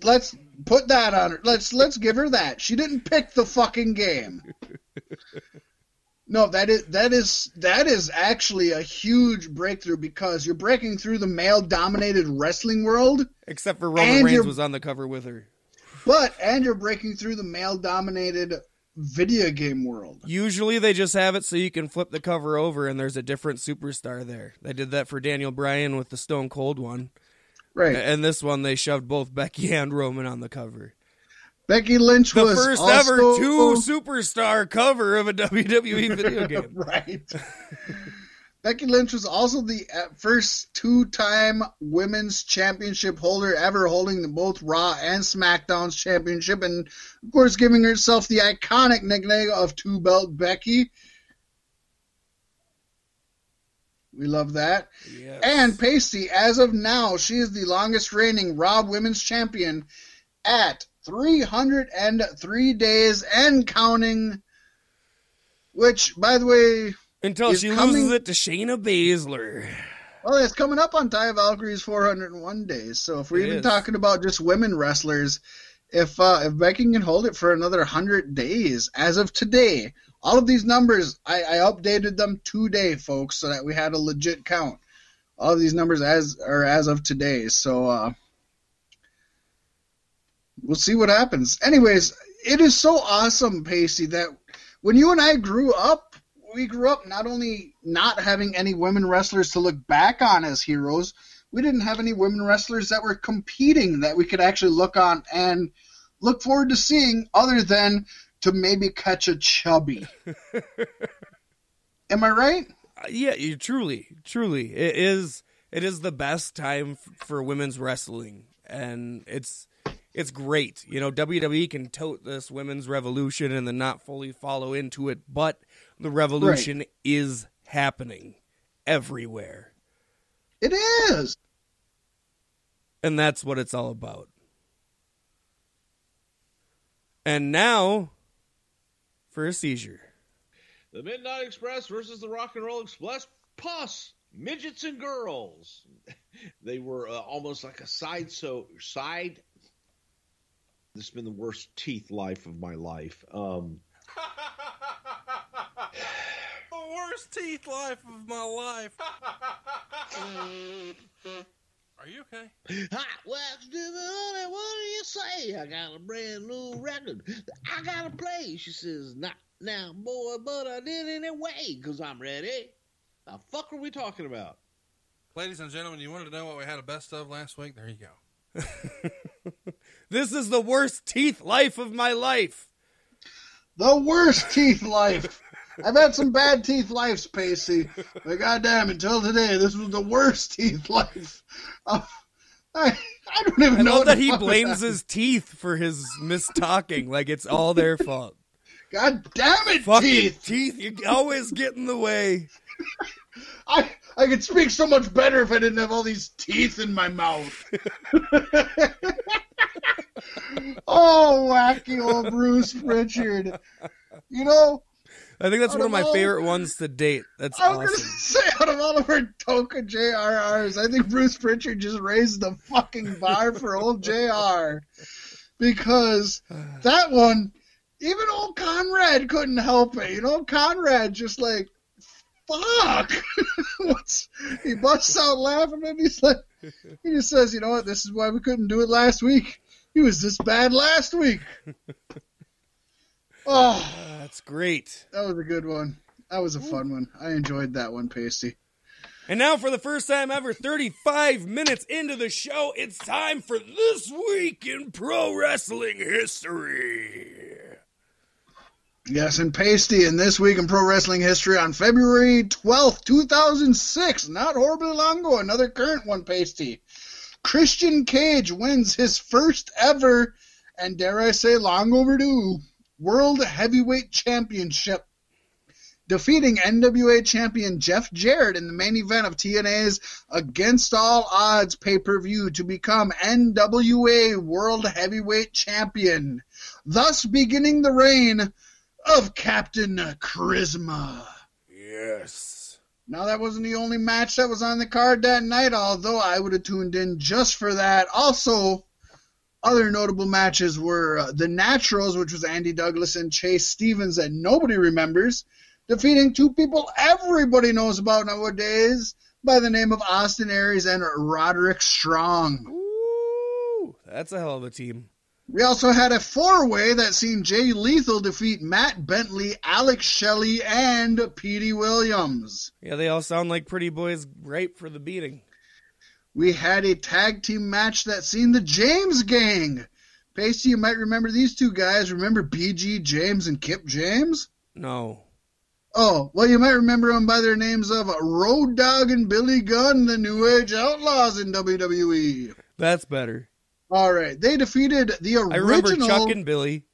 let's put that on her. Let's give her that. She didn't pick the fucking game. No, that is actually a huge breakthrough because you're breaking through the male-dominated wrestling world. Except for Roman Reigns was on the cover with her. And you're breaking through the male-dominated video game world. Usually they just have it so you can flip the cover over and there's a different superstar there. They did that for Daniel Bryan with the Stone Cold one. Right. And this one they shoved both Becky and Roman on the cover. Becky Lynch was the first ever two-superstar cover of a WWE video game. Right. Becky Lynch was also the first two-time women's championship holder ever holding both Raw and SmackDown's championship, and, of course, giving herself the iconic nickname of Two-Belt Becky. We love that. Yes. And Pasty, as of now, she is the longest reigning Raw Women's Champion at 303 days and counting, which, by the way... Until she loses it to Shayna Baszler. Well, it's coming up on Taya Valkyrie's 401 days, so if we're even talking about just women wrestlers, if Becky can hold it for another 100 days, as of today, all of these numbers, I updated them today, folks, so that we had a legit count. All of these numbers as of today, so... we'll see what happens. Anyways, it is so awesome, Pacey, that when you and I grew up, we grew up not only not having any women wrestlers to look back on as heroes, we didn't have any women wrestlers that were competing that we could actually look on and look forward to seeing other than to maybe catch a chubby. Am I right? Yeah, you truly. It is the best time for women's wrestling, and it's great. You know, WWE can tote this women's revolution and then not fully follow into it, but the revolution is happening everywhere. It is. And that's what it's all about. And now, for a seizure. The Midnight Express versus the Rock and Roll Express. Puss, midgets and girls. They were almost like a side. This has been the worst teeth life of my life. The worst teeth life of my life. Are you okay? Hot wax to the honey, what do you say? I got a brand new record I gotta play. She says, not now, boy, but I did anyway, because I'm ready. The fuck are we talking about? Ladies and gentlemen, you wanted to know what we had a best of last week? There you go. This is the worst teeth life of my life. The worst teeth life. I've had some bad teeth lives, Pacey. But goddamn, until today, this was the worst teeth life. I don't even know. I know that he blames his teeth for his mistalking, like it's all their fault. God damn it, fucking teeth! Teeth, you always get in the way. I could speak so much better if I didn't have all these teeth in my mouth. Oh, wacky old Bruce Pritchard. You know, I think that's one of my favorite ones to date. That's awesome. I was going to say, out of all of our Toka JRRs, I think Bruce Pritchard just raised the fucking bar for old JR. Because that one, even old Conrad couldn't help it. You know, Conrad just like, fuck. He busts out laughing and he just says, you know what, this is why we couldn't do it last week. He was this bad last week. Oh, that's great. That was a good one. That was a fun one. I enjoyed that one, Pasty. And now, for the first time ever, 35 minutes into the show, it's time for This Week in Pro Wrestling History. Yes, and Pasty, in This Week in Pro Wrestling History on February 12th, 2006, not horribly long ago, another current one, Pasty. Christian Cage wins his first ever, and dare I say long overdue, World Heavyweight Championship, defeating NWA champion Jeff Jarrett in the main event of TNA's Against All Odds pay-per-view to become NWA World Heavyweight Champion, thus beginning the reign of Captain Charisma. Yes. Now, that wasn't the only match that was on the card that night, although I would have tuned in just for that. Also, Other notable matches were the Naturals, which was Andy Douglas and Chase Stevens that nobody remembers, defeating two people everybody knows about nowadays by the name of Austin Aries and Roderick Strong. Ooh, that's a hell of a team. We also had a four-way that seen Jay Lethal defeat Matt Bentley, Alex Shelley, and Petey Williams. Yeah, they all sound like pretty boys ripe for the beating. We had a tag team match that seen the James Gang. Pasty, you might remember these two guys. Remember BG James and Kip James? No. Oh, well, you might remember them by their names of Road Dogg and Billy Gunn, the New Age Outlaws in WWE. That's better. All right. They defeated the original... I remember Chuck and Billy.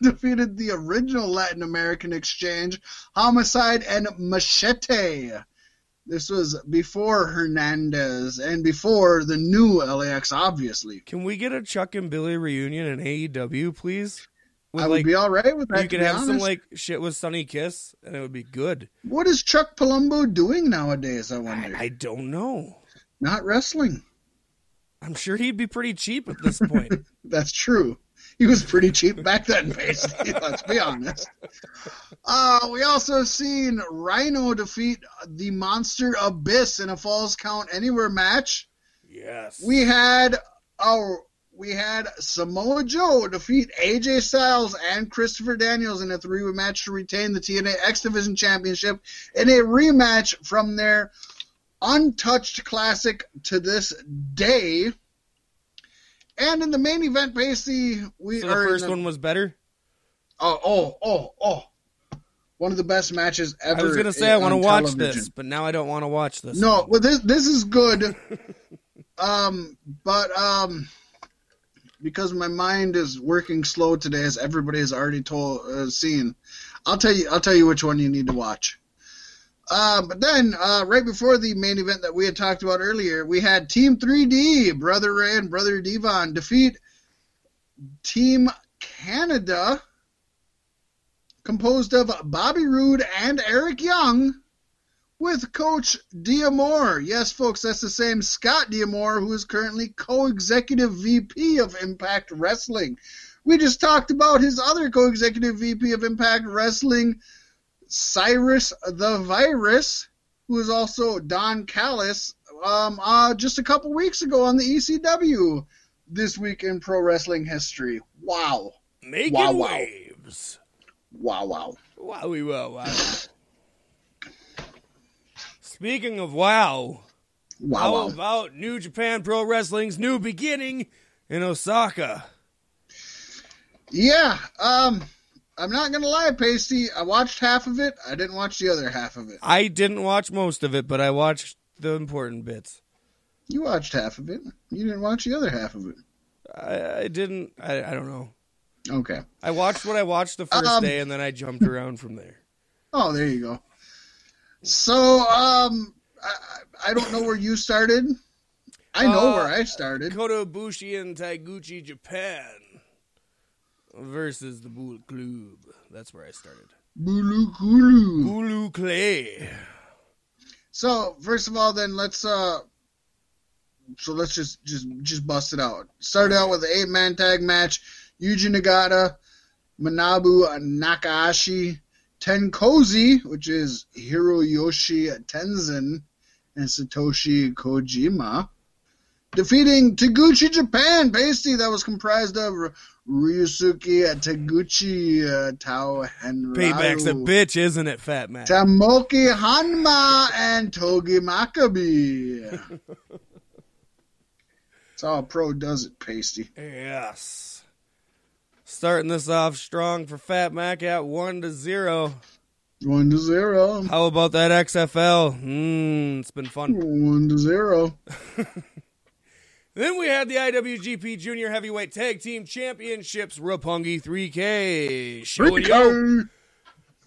defeated the original Latin American Exchange, Homicide and Machete. This was before Hernandez and before the new LAX, obviously. Can we get a Chuck and Billy reunion in AEW, please? I would be all right with that. You could have some like shit with Sonny Kiss, and it would be good. What is Chuck Palumbo doing nowadays, I wonder? I don't know. Not wrestling. I'm sure he'd be pretty cheap at this point. That's true. He was pretty cheap back then, basically. Let's be honest. We also seen Rhino defeat the Monster Abyss in a Falls Count Anywhere match. Yes. We had Samoa Joe defeat AJ Styles and Christopher Daniels in a three-way match to retain the TNA X Division Championship in a rematch from their untouched classic to this day. And in the main event, basically, the first one was better? Oh. One of the best matches ever. I was going to say I want to watch this, but now I don't want to watch this. No, well, this is good. Because my mind is working slow today, as everybody has already seen, I'll tell you which one you need to watch. But then, right before the main event that we had talked about earlier, we had Team 3D, Brother Ray and Brother Devon, defeat Team Canada, composed of Bobby Roode and Eric Young, with Coach D'Amore. Yes, folks, that's the same Scott D'Amore, who is currently co-executive VP of Impact Wrestling. We just talked about his other co-executive VP of Impact Wrestling, Cyrus the Virus, who is also Don Callis, just a couple weeks ago on the ECW This Week in Pro Wrestling History. Wow. Making waves. Wow. Wowie wow. Speaking of wow, how about New Japan Pro Wrestling's new beginning in Osaka? Yeah, I'm not going to lie, Pasty. I watched half of it. I didn't watch the other half of it. I didn't watch most of it, but I watched the important bits. You watched half of it. You didn't watch the other half of it. I didn't. I don't know. Okay. I watched what I watched the first day, and then I jumped around from there. Oh, there you go. So, I don't know where you started. I know where I started. Kota Ibushi and Taiguchi Japan versus the Bullet Club. That's where I started. Bulu Clay. So, first of all, then let's just bust it out. Started out with an 8-man tag match. Yuji Nagata, Manabu Nakahashi, Tenkozi, which is Hiroyoshi Tenzin, and Satoshi Kojima, defeating Taguchi Japan, Pasty, that was comprised of Ryusuke Taguchi, Tao Henraru. Payback's a bitch, isn't it, Fat Man? Tamoki Hanma, and Togi Makabe. That's how a pro does it, Pasty. Yes. Starting this off strong for Fat Mac at 1-0. 1-0. How about that XFL? It's been fun. 1-0. Then we had the IWGP Junior Heavyweight Tag Team Championships, Roppongi 3K. Showing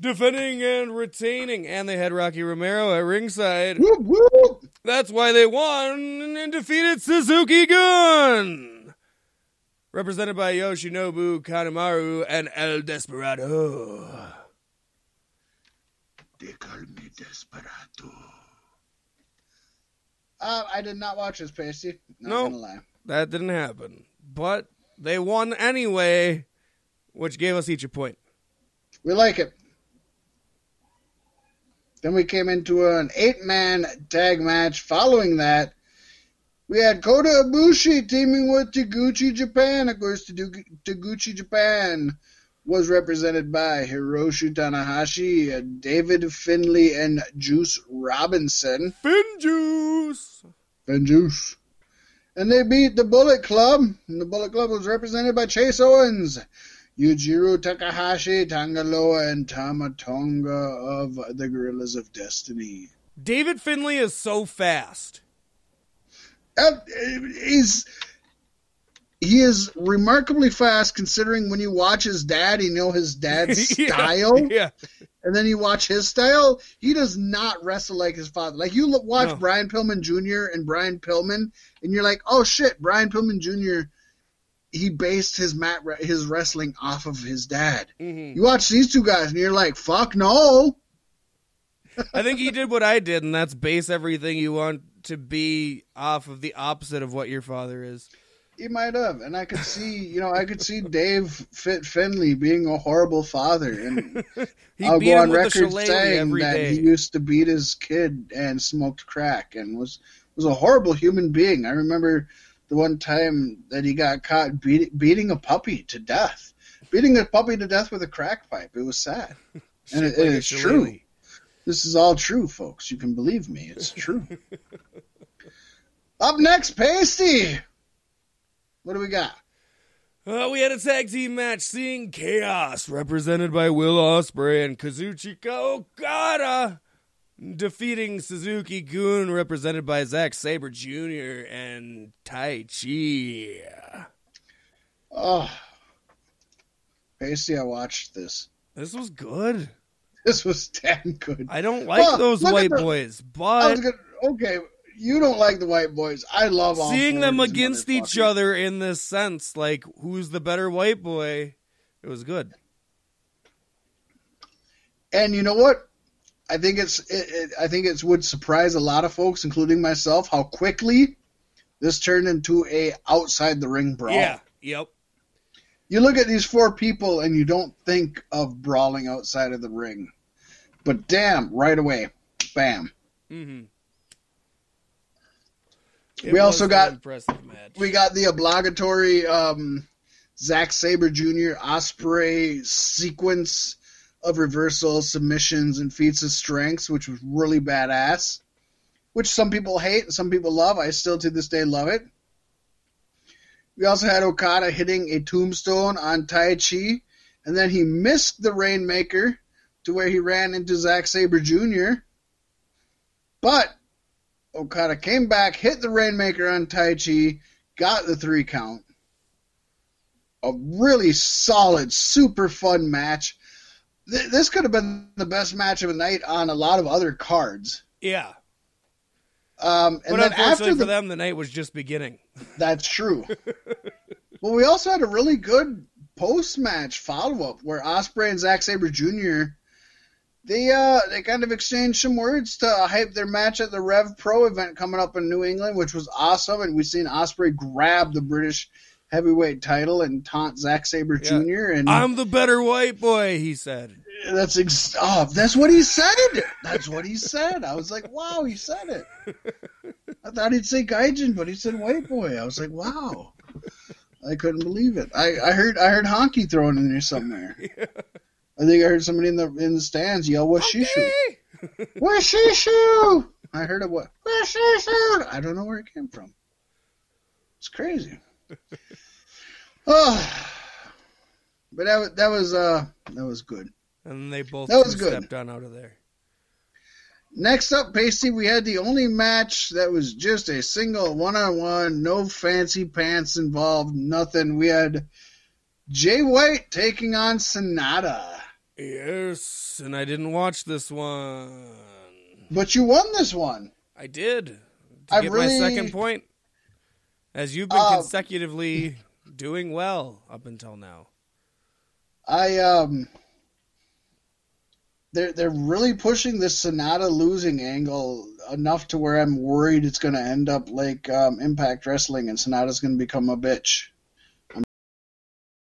defending and retaining. And they had Rocky Romero at ringside. Whoop, whoop. That's why they won and defeated Suzuki Gun. Represented by Yoshinobu Kanemaru and El Desperado. They call me Desperado. I did not watch this, Pasty. Not gonna lie. That didn't happen. but they won anyway, which gave us each a point. We like it. Then we came into an 8-man tag match. Following that, we had Kota Ibushi teaming with Taguchi Japan. Of course, Taguchi Japan was represented by Hiroshi Tanahashi, David Finlay, and Juice Robinson. Finjuice! And they beat the Bullet Club. And the Bullet Club was represented by Chase Owens, Yujiro Takahashi, Tangaloa, and Tama Tonga of the Gorillas of Destiny. David Finlay is so fast. He is remarkably fast considering when you watch his dad, you know his dad's style. Yeah. And then you watch his style, he does not wrestle like his father. Like, you watch Brian Pillman Jr. and Brian Pillman, and you're like, oh shit, Brian Pillman Jr., he based his wrestling off of his dad. Mm-hmm. You watch these two guys, and you're like, fuck no. I think he did what I did, and that's base everything you want to be off of the opposite of what your father is. He might have, and I could see, Dave Finlay being a horrible father, and I'll go on record saying that he used to beat his kid and smoked crack and was a horrible human being. I remember the one time that he got caught beating a puppy to death. Beating a puppy to death with a crack pipe. It was sad. And it's true. This is all true, folks. You can believe me. It's true. Up next, Pasty. What do we got? We had a tag team match, Seeing Chaos, represented by Will Ospreay and Kazuchika Okada, defeating Suzuki-gun, represented by Zack Sabre Jr. and Tai Chi. Oh, Pasty, I watched this. This was good. This was damn good. I don't like those white boys, but... Okay, you don't like the white boys. I love all seeing them against each other in this sense, like, who's the better white boy, it was good. And you know what? I think it would surprise a lot of folks, including myself, how quickly this turned into a outside the ring brawl. Yeah, yep. You look at these four people and you don't think of brawling outside of the ring. But damn, right away, bam. Mm-hmm. We also got impressive match. We got the obligatory Zack Sabre Jr. Ospreay sequence of reversals, submissions, and feats of strengths, which was really badass. Which some people hate and some people love. I still to this day love it. We also had Okada hitting a tombstone on Tai Chi, and then he missed the Rainmaker to where he ran into Zack Sabre Jr. But Okada came back, hit the Rainmaker on Tai Chi, got the 3 count. A really solid, super fun match. This could have been the best match of the night on a lot of other cards. Yeah. And but then unfortunately for them, the night was just beginning. That's true. Well, we also had a really good post-match follow-up where Ospreay and Zack Sabre Jr., they kind of exchanged some words to hype their match at the Rev Pro event coming up in New England, which was awesome. And we've seen Ospreay grab the British heavyweight title and taunt Zack Sabre Jr. And I'm the better white boy, he said. That's what he said. That's what he said. I was like, wow, he said it. I thought he'd say Gaijin, but he said white boy. I was like, wow. I couldn't believe it. I heard Honky thrown in there somewhere. Yeah. I think I heard somebody in the stands yell, "Washishu! Washishu!" I heard it. Washishu! I don't know where it came from. It's crazy. Oh, but that was good. And they both stepped on out of there. Next up, Pasty, we had the only match that was just a single one-on-one, no fancy pants involved, nothing. We had Jay White taking on Sonata. Yes, and I didn't watch this one. But you won this one. I did. To get my second point. As you've been consecutively doing well up until now. They're really pushing this Sonata losing angle enough to where I'm worried it's going to end up like Impact Wrestling and Sonata's going to become a bitch.